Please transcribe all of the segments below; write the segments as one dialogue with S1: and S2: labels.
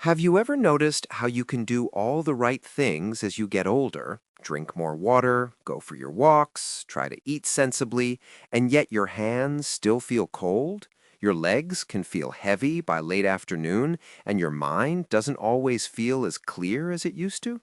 S1: Have you ever noticed how you can do all the right things as you get older? Drink more water, go for your walks, try to eat sensibly, and yet your hands still feel cold? Your legs can feel heavy by late afternoon, and your mind doesn't always feel as clear as it used to?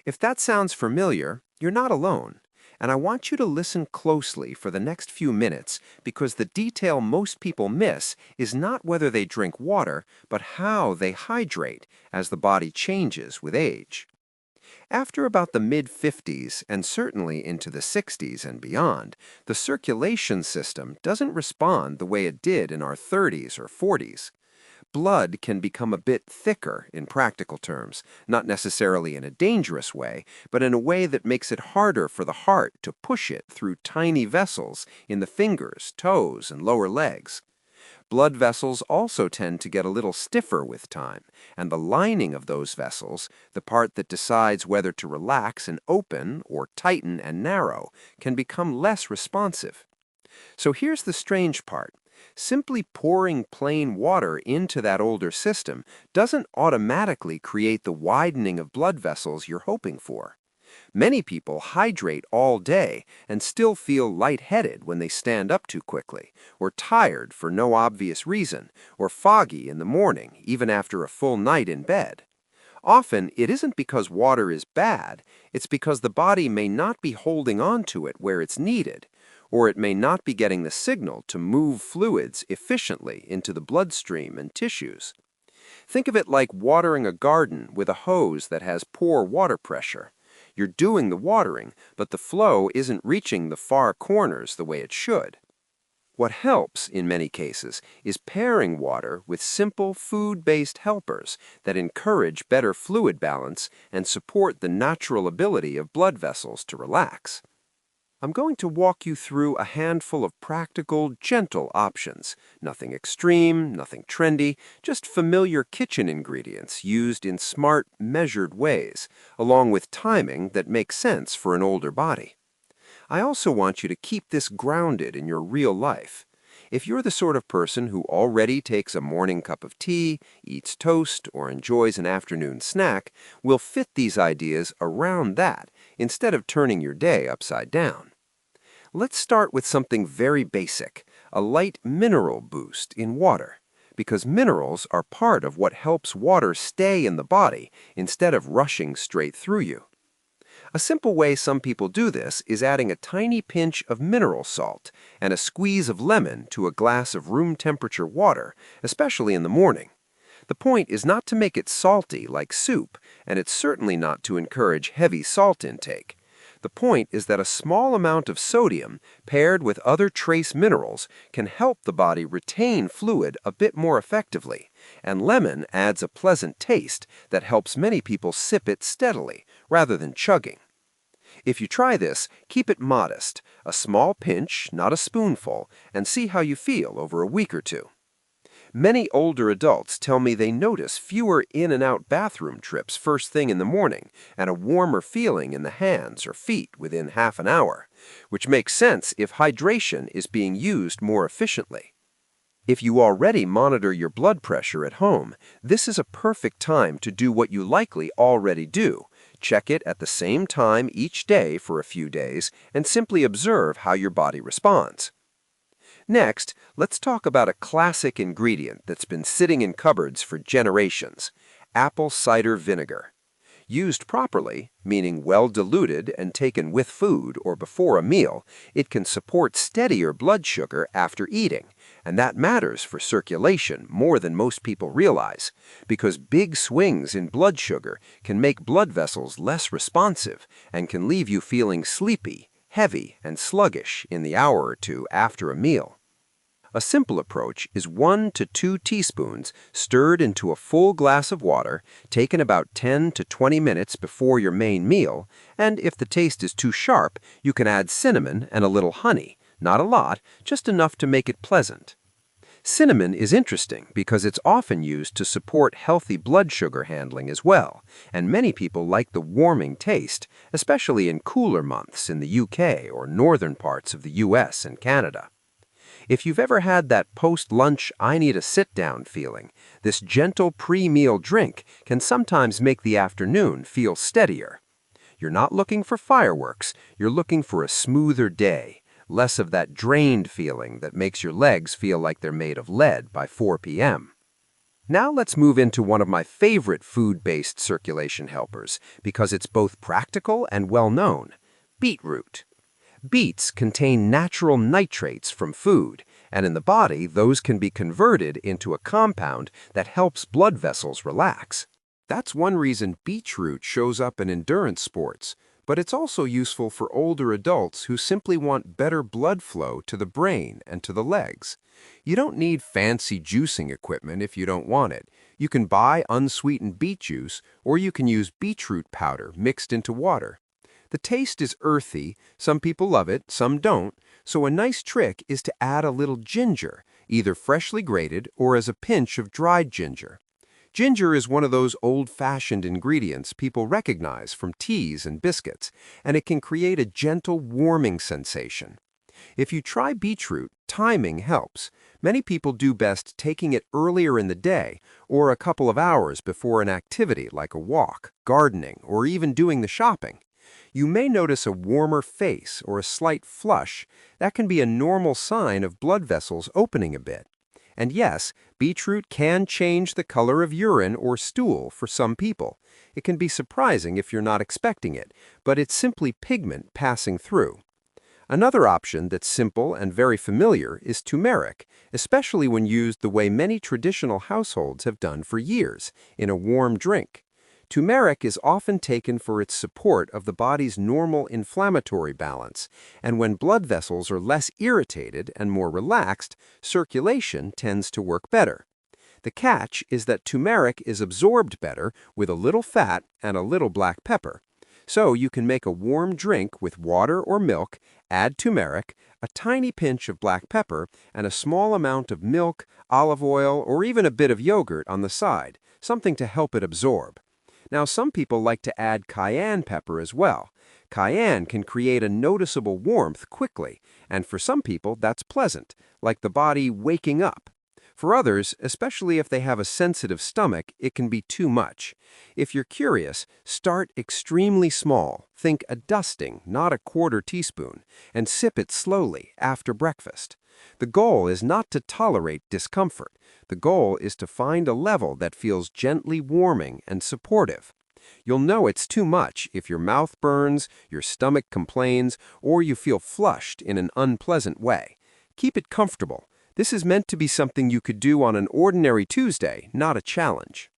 S1: If that sounds familiar, you're not alone. And I want you to listen closely for the next few minutes because the detail most people miss is not whether they drink water, but how they hydrate as the body changes with age. After about the mid-50s and certainly into the 60s and beyond, the circulation system doesn't respond the way it did in our 30s or 40s. Blood can become a bit thicker in practical terms, not necessarily in a dangerous way, but in a way that makes it harder for the heart to push it through tiny vessels in the fingers, toes, and lower legs. Blood vessels also tend to get a little stiffer with time, and the lining of those vessels, the part that decides whether to relax and open or tighten and narrow, can become less responsive. So here's the strange part. Simply pouring plain water into that older system doesn't automatically create the widening of blood vessels you're hoping for. Many people hydrate all day and still feel lightheaded when they stand up too quickly, or tired for no obvious reason, or foggy in the morning, even after a full night in bed. Often, it isn't because water is bad, it's because the body may not be holding on to it where it's needed, or it may not be getting the signal to move fluids efficiently into the bloodstream and tissues. Think of it like watering a garden with a hose that has poor water pressure. You're doing the watering, but the flow isn't reaching the far corners the way it should. What helps, in many cases, is pairing water with simple food-based helpers that encourage better fluid balance and support the natural ability of blood vessels to relax. I'm going to walk you through a handful of practical, gentle options. Nothing extreme, nothing trendy, just familiar kitchen ingredients used in smart, measured ways, along with timing that makes sense for an older body. I also want you to keep this grounded in your real life. If you're the sort of person who already takes a morning cup of tea, eats toast, or enjoys an afternoon snack, we'll fit these ideas around that instead of turning your day upside down. Let's start with something very basic, a light mineral boost in water, because minerals are part of what helps water stay in the body instead of rushing straight through you. A simple way some people do this is adding a tiny pinch of mineral salt and a squeeze of lemon to a glass of room temperature water, especially in the morning. The point is not to make it salty like soup, and it's certainly not to encourage heavy salt intake. The point is that a small amount of sodium paired with other trace minerals can help the body retain fluid a bit more effectively, and lemon adds a pleasant taste that helps many people sip it steadily rather than chugging. If you try this, keep it modest, a small pinch, not a spoonful, and see how you feel over a week or two. Many older adults tell me they notice fewer in and out bathroom trips first thing in the morning and a warmer feeling in the hands or feet within half an hour, which makes sense if hydration is being used more efficiently. If you already monitor your blood pressure at home, this is a perfect time to do what you likely already do. Check it at the same time each day for a few days and simply observe how your body responds. Next, let's talk about a classic ingredient that's been sitting in cupboards for generations: apple cider vinegar. Used properly, meaning well diluted and taken with food or before a meal, it can support steadier blood sugar after eating, and that matters for circulation more than most people realize, because big swings in blood sugar can make blood vessels less responsive and can leave you feeling sleepy, heavy, and sluggish in the hour or two after a meal. A simple approach is 1 to 2 teaspoons stirred into a full glass of water, taken about 10 to 20 minutes before your main meal, and if the taste is too sharp, you can add cinnamon and a little honey, not a lot, just enough to make it pleasant. Cinnamon is interesting because it's often used to support healthy blood sugar handling as well, and many people like the warming taste, especially in cooler months in the UK or northern parts of the US and Canada. If you've ever had that post-lunch I need a sit-down feeling, this gentle pre-meal drink can sometimes make the afternoon feel steadier. You're not looking for fireworks, you're looking for a smoother day, less of that drained feeling that makes your legs feel like they're made of lead by 4 p.m. Now let's move into one of my favorite food-based circulation helpers because it's both practical and well-known: beetroot. Beets contain natural nitrates from food, and in the body, those can be converted into a compound that helps blood vessels relax. That's one reason beetroot shows up in endurance sports, but it's also useful for older adults who simply want better blood flow to the brain and to the legs. You don't need fancy juicing equipment if you don't want it. You can buy unsweetened beet juice, or you can use beetroot powder mixed into water. The taste is earthy, some people love it, some don't, so a nice trick is to add a little ginger, either freshly grated or as a pinch of dried ginger. Ginger is one of those old-fashioned ingredients people recognize from teas and biscuits, and it can create a gentle warming sensation. If you try beetroot, timing helps. Many people do best taking it earlier in the day or a couple of hours before an activity like a walk, gardening, or even doing the shopping. You may notice a warmer face or a slight flush. That can be a normal sign of blood vessels opening a bit. And yes, beetroot can change the color of urine or stool for some people. It can be surprising if you're not expecting it, but it's simply pigment passing through. Another option that's simple and very familiar is turmeric, especially when used the way many traditional households have done for years, in a warm drink. Turmeric is often taken for its support of the body's normal inflammatory balance, and when blood vessels are less irritated and more relaxed, circulation tends to work better. The catch is that turmeric is absorbed better with a little fat and a little black pepper. So you can make a warm drink with water or milk, add turmeric, a tiny pinch of black pepper, and a small amount of milk, olive oil, or even a bit of yogurt on the side, something to help it absorb. Now, some people like to add cayenne pepper as well. Cayenne can create a noticeable warmth quickly, and for some people that's pleasant, like the body waking up. For others, especially if they have a sensitive stomach, it can be too much. If you're curious, start extremely small. Think a dusting, not a quarter teaspoon, and sip it slowly after breakfast. The goal is not to tolerate discomfort. The goal is to find a level that feels gently warming and supportive. You'll know it's too much if your mouth burns, your stomach complains, or you feel flushed in an unpleasant way. Keep it comfortable. This is meant to be something you could do on an ordinary Tuesday, not a challenge.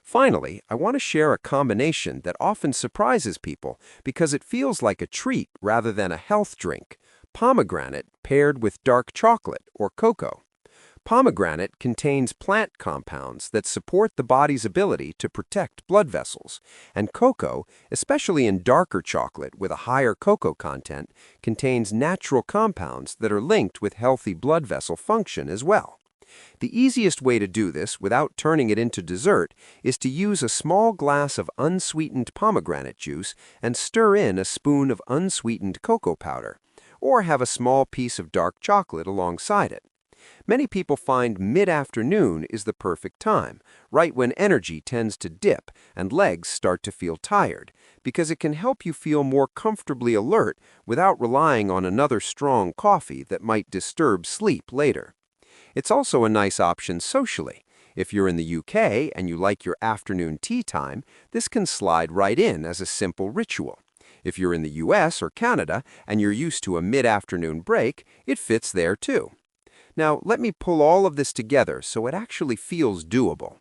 S1: Finally, I want to share a combination that often surprises people because it feels like a treat rather than a health drink: pomegranate paired with dark chocolate or cocoa. Pomegranate contains plant compounds that support the body's ability to protect blood vessels, and cocoa, especially in darker chocolate with a higher cocoa content, contains natural compounds that are linked with healthy blood vessel function as well. The easiest way to do this without turning it into dessert is to use a small glass of unsweetened pomegranate juice and stir in a spoon of unsweetened cocoa powder, or have a small piece of dark chocolate alongside it. Many people find mid-afternoon is the perfect time, right when energy tends to dip and legs start to feel tired, because it can help you feel more comfortably alert without relying on another strong coffee that might disturb sleep later. It's also a nice option socially. If you're in the UK and you like your afternoon tea time, this can slide right in as a simple ritual. If you're in the US or Canada and you're used to a mid-afternoon break, it fits there too. Now, let me pull all of this together so it actually feels doable.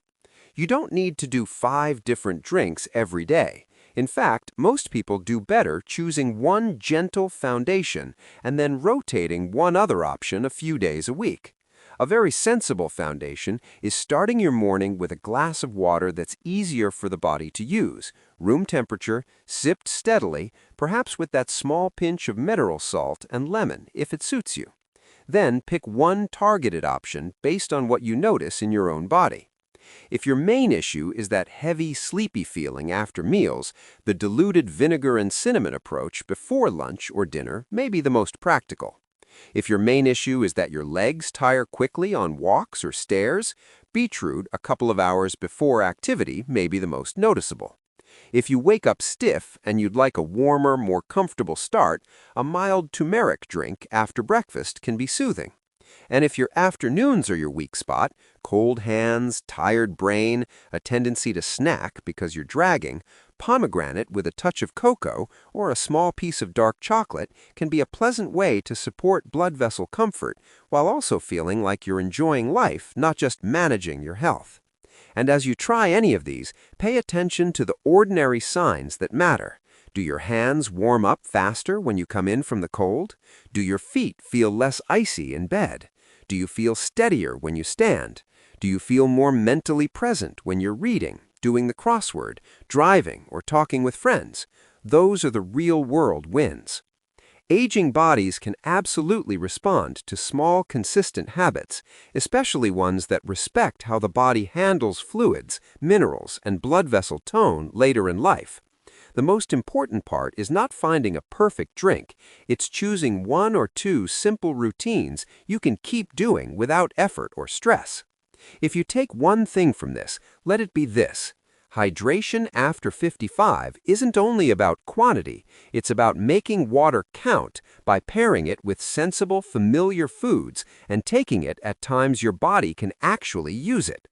S1: You don't need to do 5 different drinks every day. In fact, most people do better choosing one gentle foundation and then rotating one other option a few days a week. A very sensible foundation is starting your morning with a glass of water that's easier for the body to use, room temperature, sipped steadily, perhaps with that small pinch of mineral salt and lemon if it suits you. Then pick one targeted option based on what you notice in your own body. If your main issue is that heavy, sleepy feeling after meals, the diluted vinegar and cinnamon approach before lunch or dinner may be the most practical. If your main issue is that your legs tire quickly on walks or stairs, beetroot a couple of hours before activity may be the most noticeable. If you wake up stiff and you'd like a warmer, more comfortable start, a mild turmeric drink after breakfast can be soothing. And if your afternoons are your weak spot, cold hands, tired brain, a tendency to snack because you're dragging, pomegranate with a touch of cocoa or a small piece of dark chocolate can be a pleasant way to support blood vessel comfort while also feeling like you're enjoying life, not just managing your health. And as you try any of these, pay attention to the ordinary signs that matter. Do your hands warm up faster when you come in from the cold? Do your feet feel less icy in bed? Do you feel steadier when you stand? Do you feel more mentally present when you're reading, doing the crossword, driving, or talking with friends? Those are the real-world wins. Aging bodies can absolutely respond to small, consistent habits, especially ones that respect how the body handles fluids, minerals, and blood vessel tone later in life. The most important part is not finding a perfect drink. It's choosing one or two simple routines you can keep doing without effort or stress. If you take one thing from this, let it be this. Hydration after 55 isn't only about quantity, it's about making water count by pairing it with sensible, familiar foods and taking it at times your body can actually use it.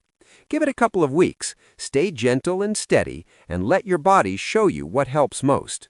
S1: Give it a couple of weeks, stay gentle and steady, and let your body show you what helps most.